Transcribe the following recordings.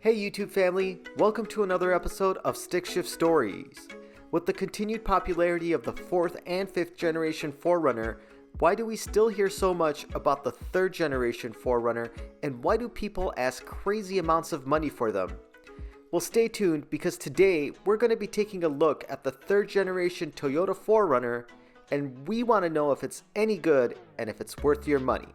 Hey YouTube family, welcome to another episode of Stick Shift Stories. With the continued popularity of the 4th and 5th generation 4Runner, why do we still hear so much about the 3rd generation 4Runner, and why do people ask crazy amounts of money for them? Well, stay tuned because today we're going to be taking a look at the 3rd generation Toyota 4Runner, and we want to know if it's any good and if it's worth your money.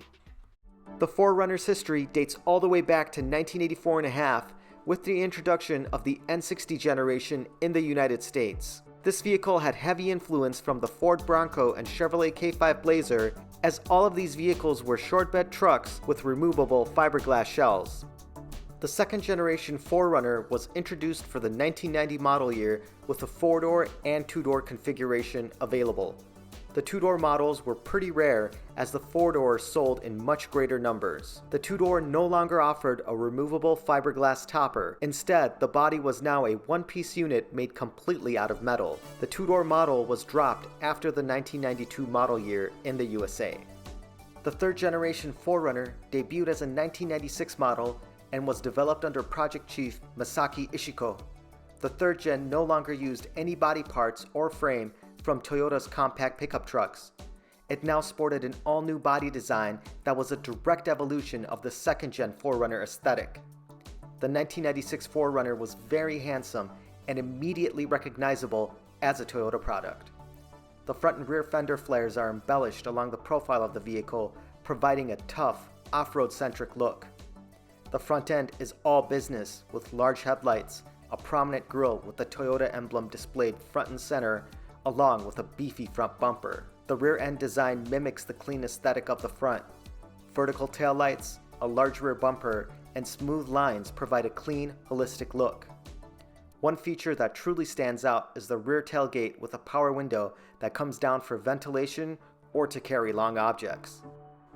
The 4Runner's history dates all the way back to 1984 and a half, with the introduction of the N60 generation in the United States. This vehicle had heavy influence from the Ford Bronco and Chevrolet K5 Blazer, as all of these vehicles were short bed trucks with removable fiberglass shells. The 2nd generation 4Runner was introduced for the 1990 model year with a 4-door and 2-door configuration available. The 2-door models were pretty rare as the 4-door sold in much greater numbers. The 2-door no longer offered a removable fiberglass topper. Instead, the body was now a one-piece unit made completely out of metal. The 2-door model was dropped after the 1992 model year in the USA. The 3rd generation 4Runner debuted as a 1996 model and was developed under Project Chief Masaaki Ishiko. The 3rd gen no longer used any body parts or frame from Toyota's compact pickup trucks. It now sported an all-new body design that was a direct evolution of the 2nd gen 4Runner aesthetic. The 1996 4Runner was very handsome and immediately recognizable as a Toyota product. The front and rear fender flares are embellished along the profile of the vehicle, providing a tough, off-road-centric look. The front end is all business with large headlights, a prominent grille with the Toyota emblem displayed front and center, along with a beefy front bumper. The rear end design mimics the clean aesthetic of the front. Vertical taillights, a large rear bumper, and smooth lines provide a clean, holistic look. One feature that truly stands out is the rear tailgate with a power window that comes down for ventilation or to carry long objects.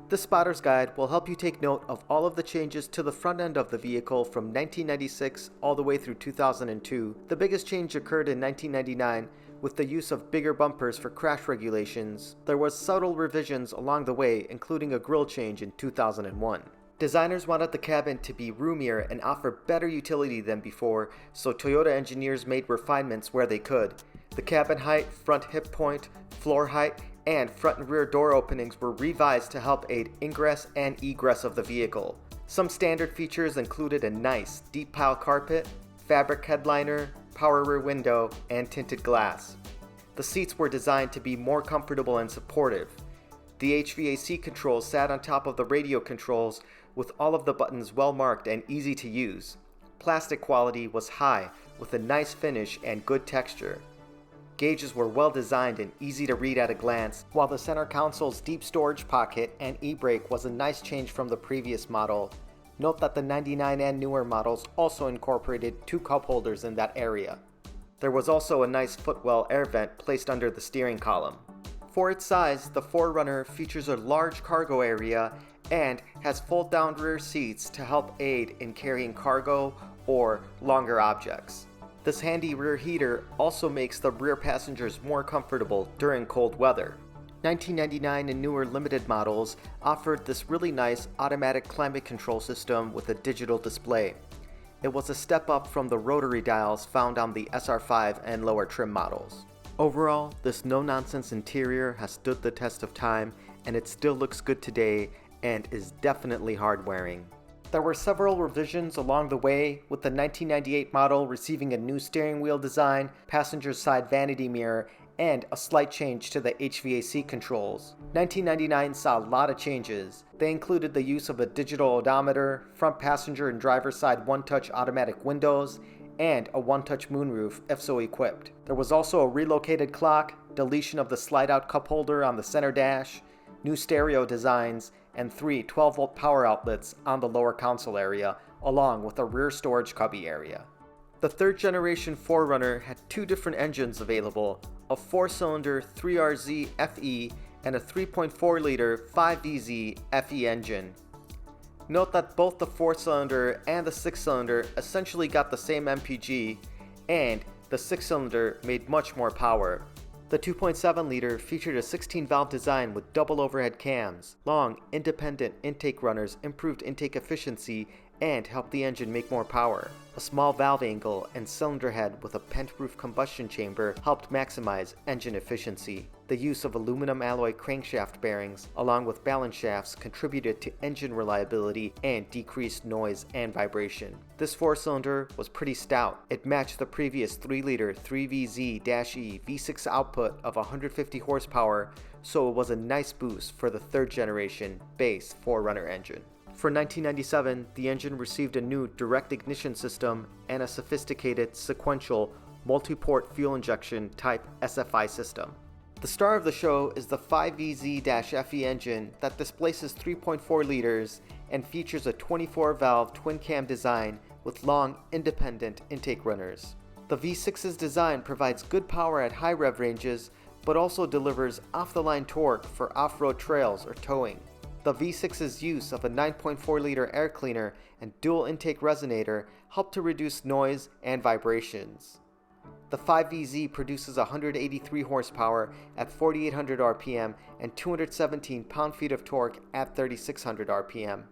This spotter's guide will help you take note of all of the changes to the front end of the vehicle from 1996 all the way through 2002. The biggest change occurred in 1999 with the use of bigger bumpers for crash regulations. There was subtle revisions along the way, including a grille change in 2001. Designers wanted the cabin to be roomier and offer better utility than before, so Toyota engineers made refinements where they could. The cabin height, front hip point, floor height, and front and rear door openings were revised to help aid ingress and egress of the vehicle. Some standard features included a nice, deep pile carpet, fabric headliner, power rear window, and tinted glass. The seats were designed to be more comfortable and supportive. The HVAC controls sat on top of the radio controls with all of the buttons well marked and easy to use. Plastic quality was high with a nice finish and good texture. Gauges were well designed and easy to read at a glance, while the center console's deep storage pocket and e-brake was a nice change from the previous model. Note that the 99 and newer models also incorporated 2 cup holders in that area. There was also a nice footwell air vent placed under the steering column. For its size, the 4Runner features a large cargo area and has fold-down rear seats to help aid in carrying cargo or longer objects. This handy rear heater also makes the rear passengers more comfortable during cold weather. 1999 and newer limited models offered this really nice automatic climate control system with a digital display. It was a step up from the rotary dials found on the SR5 and lower trim models. Overall, this no-nonsense interior has stood the test of time, and it still looks good today and is definitely hard-wearing. There were several revisions along the way, with the 1998 model receiving a new steering wheel design, passenger side vanity mirror, and a slight change to the HVAC controls. 1999 saw a lot of changes. They included the use of a digital odometer, front passenger and driver side one-touch automatic windows, and a one-touch moonroof if so equipped. There was also a relocated clock, deletion of the slide-out cup holder on the center dash, new stereo designs, and 3 12-volt power outlets on the lower console area, along with a rear storage cubby area. The 3rd generation 4Runner had 2 different engines available, a 4-cylinder 3RZ FE and a 3.4-liter 5DZ FE engine. Note that both the 4-cylinder and the 6-cylinder essentially got the same MPG, and the 6-cylinder made much more power. The 2.7-liter featured a 16-valve design with double overhead cams. Long, independent intake runners improved intake efficiency and helped the engine make more power. A small valve angle and cylinder head with a pent-roof combustion chamber helped maximize engine efficiency. The use of aluminum alloy crankshaft bearings along with balance shafts contributed to engine reliability and decreased noise and vibration. This 4-cylinder was pretty stout. It matched the previous 3-liter 3VZ-E V6 output of 150 horsepower, so it was a nice boost for the 3rd generation base 4Runner engine. For 1997, the engine received a new direct ignition system and a sophisticated sequential multi-port fuel injection type SFI system. The star of the show is the 5VZ-FE engine that displaces 3.4 liters and features a 24-valve twin-cam design with long, independent intake runners. The V6's design provides good power at high rev ranges, but also delivers off-the-line torque for off-road trails or towing. The V6's use of a 9.4-liter air cleaner and dual intake resonator helped to reduce noise and vibrations. The 5VZ produces 183 horsepower at 4,800 RPM and 217 pound-feet of torque at 3,600 RPM.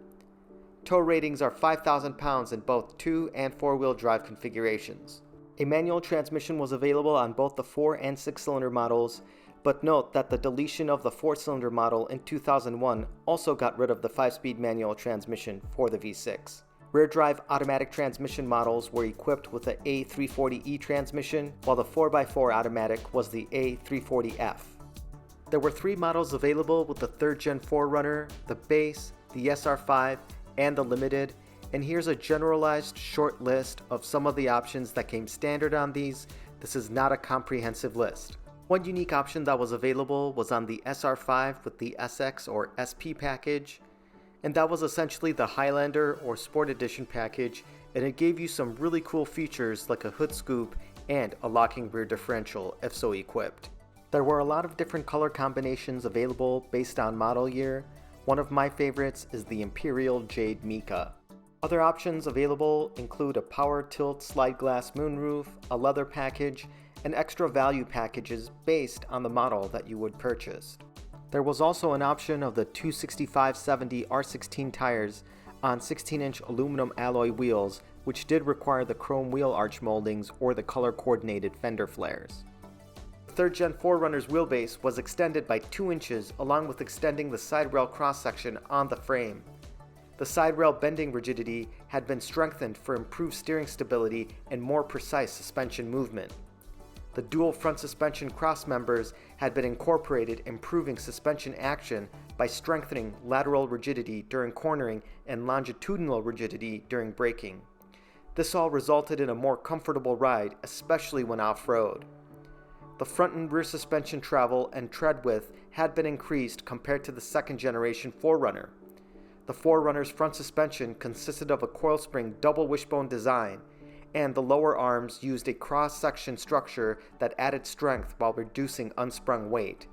Tow ratings are 5,000 pounds in both 2- and 4-wheel drive configurations. A manual transmission was available on both the 4- and 6-cylinder models, but note that the deletion of the 4-cylinder model in 2001 also got rid of the 5-speed manual transmission for the V6. Rear drive automatic transmission models were equipped with the A340E transmission, while the 4x4 automatic was the A340F. There were 3 models available with the 3rd Gen 4Runner, the Base, the SR5, and the Limited, and here's a generalized short list of some of the options that came standard on these. This is not a comprehensive list. One unique option that was available was on the SR5 with the SX or SP package, and that was essentially the Highlander or Sport Edition package, and it gave you some really cool features like a hood scoop and a locking rear differential if so equipped. There were a lot of different color combinations available based on model year. One of my favorites is the Imperial Jade Mica. Other options available include a power tilt slide glass moonroof, a leather package, and extra value packages based on the model that you would purchase. There was also an option of the 265/70 R16 tires on 16-inch aluminum alloy wheels, which did require the chrome wheel arch moldings or the color-coordinated fender flares. The 3rd Gen 4Runner's wheelbase was extended by 2 inches along with extending the side rail cross-section on the frame. The side rail bending rigidity had been strengthened for improved steering stability and more precise suspension movement. The dual front suspension cross members had been incorporated, improving suspension action by strengthening lateral rigidity during cornering and longitudinal rigidity during braking. This all resulted in a more comfortable ride, especially when off-road. The front and rear suspension travel and tread width had been increased compared to the 2nd generation 4Runner. The 4Runner's front suspension consisted of a coil spring double wishbone design, and the lower arms used a cross-section structure that added strength while reducing unsprung weight.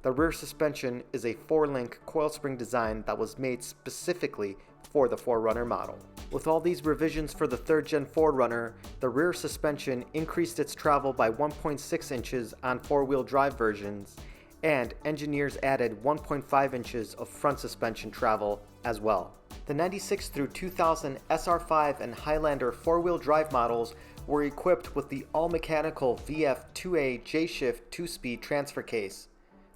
The rear suspension is a 4-link coil spring design that was made specifically for the 4Runner model. With all these revisions for the 3rd Gen 4Runner, the rear suspension increased its travel by 1.6 inches on 4-wheel drive versions, and engineers added 1.5 inches of front suspension travel as well. The 96 through 2000 SR5 and Highlander 4-wheel drive models were equipped with the all-mechanical VF2A J-Shift 2-speed transfer case.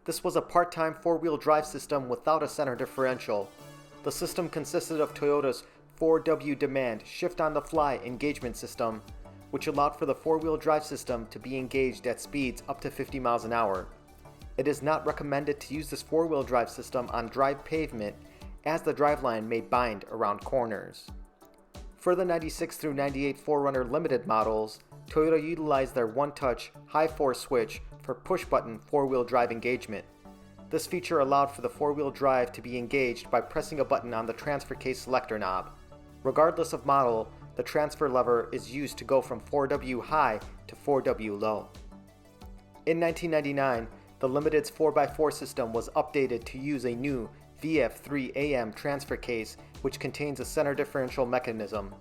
This was a part-time 4-wheel drive system without a center differential. The system consisted of Toyota's 4W Demand shift-on-the-fly engagement system, which allowed for the 4-wheel drive system to be engaged at speeds up to 50 miles an hour. It is not recommended to use this 4-wheel drive system on dry pavement, as the driveline may bind around corners. For the 96 through 98 4Runner Limited models, Toyota utilized their one-touch high-force switch for push-button 4-wheel drive engagement. This feature allowed for the 4-wheel drive to be engaged by pressing a button on the transfer case selector knob. Regardless of model, the transfer lever is used to go from 4W high to 4W low. In 1999, the Limited's 4x4 system was updated to use a new VF3AM transfer case, which contains a center differential mechanism.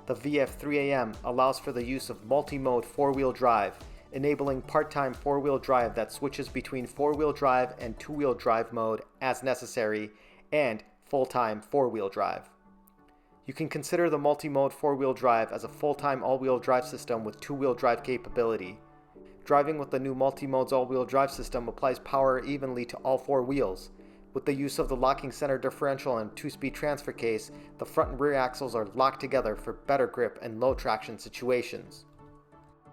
The VF3AM allows for the use of multi-mode 4-wheel drive, enabling part-time 4-wheel drive that switches between 4-wheel drive and 2-wheel drive mode as necessary, and full-time 4-wheel drive. You can consider the multi-mode 4-wheel drive as a full-time all-wheel drive system with 2-wheel drive capability. Driving with the new multi-modes all-wheel drive system applies power evenly to all 4 wheels. With the use of the locking center differential and 2-speed transfer case, the front and rear axles are locked together for better grip in low traction situations.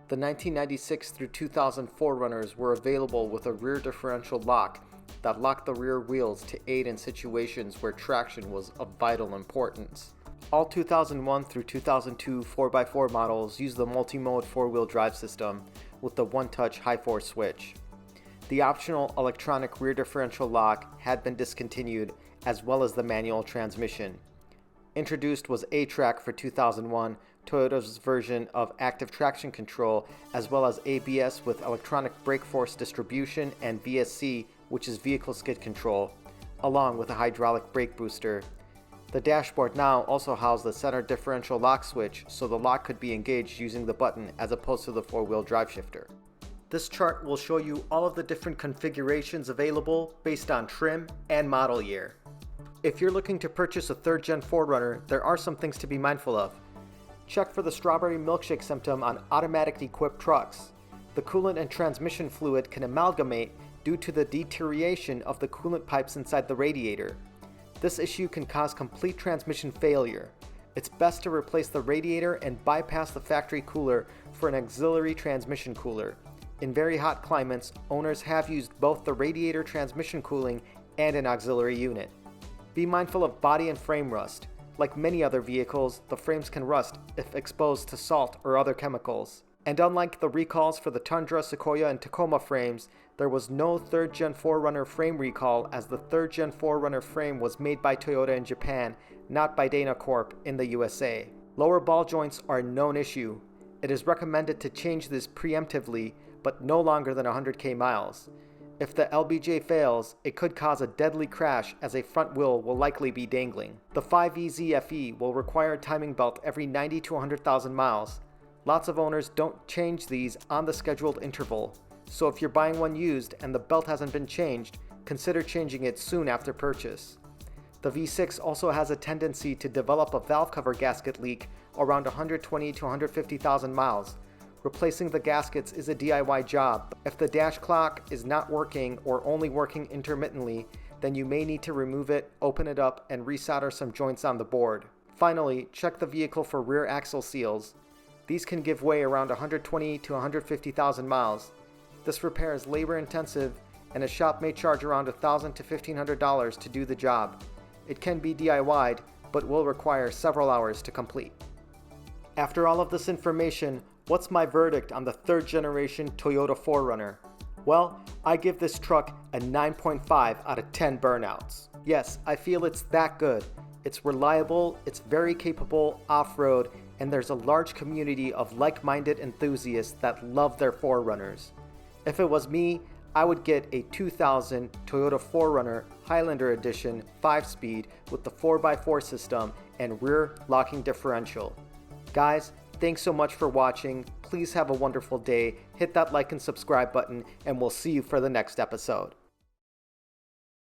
The 1996 through 2000 4Runners were available with a rear differential lock that locked the rear wheels to aid in situations where traction was of vital importance. All 2001 through 2002 4x4 models use the multi-mode 4-wheel drive system with the one-touch high-force switch. The optional electronic rear differential lock had been discontinued, as well as the manual transmission. Introduced was A-Track for 2001, Toyota's version of active traction control, as well as ABS with electronic brake force distribution, and VSC, which is vehicle skid control, along with a hydraulic brake booster. The dashboard now also housed the center differential lock switch, so the lock could be engaged using the button as opposed to the 4-wheel drive shifter. This chart will show you all of the different configurations available based on trim and model year. If you're looking to purchase a 3rd Gen 4Runner, there are some things to be mindful of. Check for the strawberry milkshake symptom on automatic equipped trucks. The coolant and transmission fluid can amalgamate due to the deterioration of the coolant pipes inside the radiator. This issue can cause complete transmission failure. It's best to replace the radiator and bypass the factory cooler for an auxiliary transmission cooler. In very hot climates, owners have used both the radiator transmission cooling and an auxiliary unit. Be mindful of body and frame rust. Like many other vehicles, the frames can rust if exposed to salt or other chemicals. And unlike the recalls for the Tundra, Sequoia, and Tacoma frames, there was no 3rd Gen 4Runner frame recall, as the 3rd Gen 4Runner frame was made by Toyota in Japan, not by Dana Corp in the USA. Lower ball joints are a known issue. It is recommended to change this preemptively, but no longer than 100k miles. If the LBJ fails, it could cause a deadly crash, as a front wheel will likely be dangling. The 5EZFE will require a timing belt every 90 to 100,000 miles. Lots of owners don't change these on the scheduled interval, so if you're buying one used and the belt hasn't been changed, consider changing it soon after purchase. The V6 also has a tendency to develop a valve cover gasket leak around 120 to 150,000 miles. Replacing the gaskets is a DIY job. If the dash clock is not working or only working intermittently, then you may need to remove it, open it up, and resolder some joints on the board. Finally, check the vehicle for rear axle seals. These can give way around 120 to 150,000 miles. This repair is labor intensive, and a shop may charge around $1,000 to $1,500 to do the job. It can be DIY'd, but will require several hours to complete. After all of this information, what's my verdict on the 3rd generation Toyota 4Runner? Well, I give this truck a 9.5 out of 10 burnouts. Yes, I feel it's that good. It's reliable, it's very capable off-road, and there's a large community of like-minded enthusiasts that love their 4Runners. If it was me, I would get a 2000 Toyota 4Runner Highlander Edition 5-speed with the 4x4 system and rear locking differential. Guys, thanks so much for watching. Please have a wonderful day. Hit that like and subscribe button, and we'll see you for the next episode.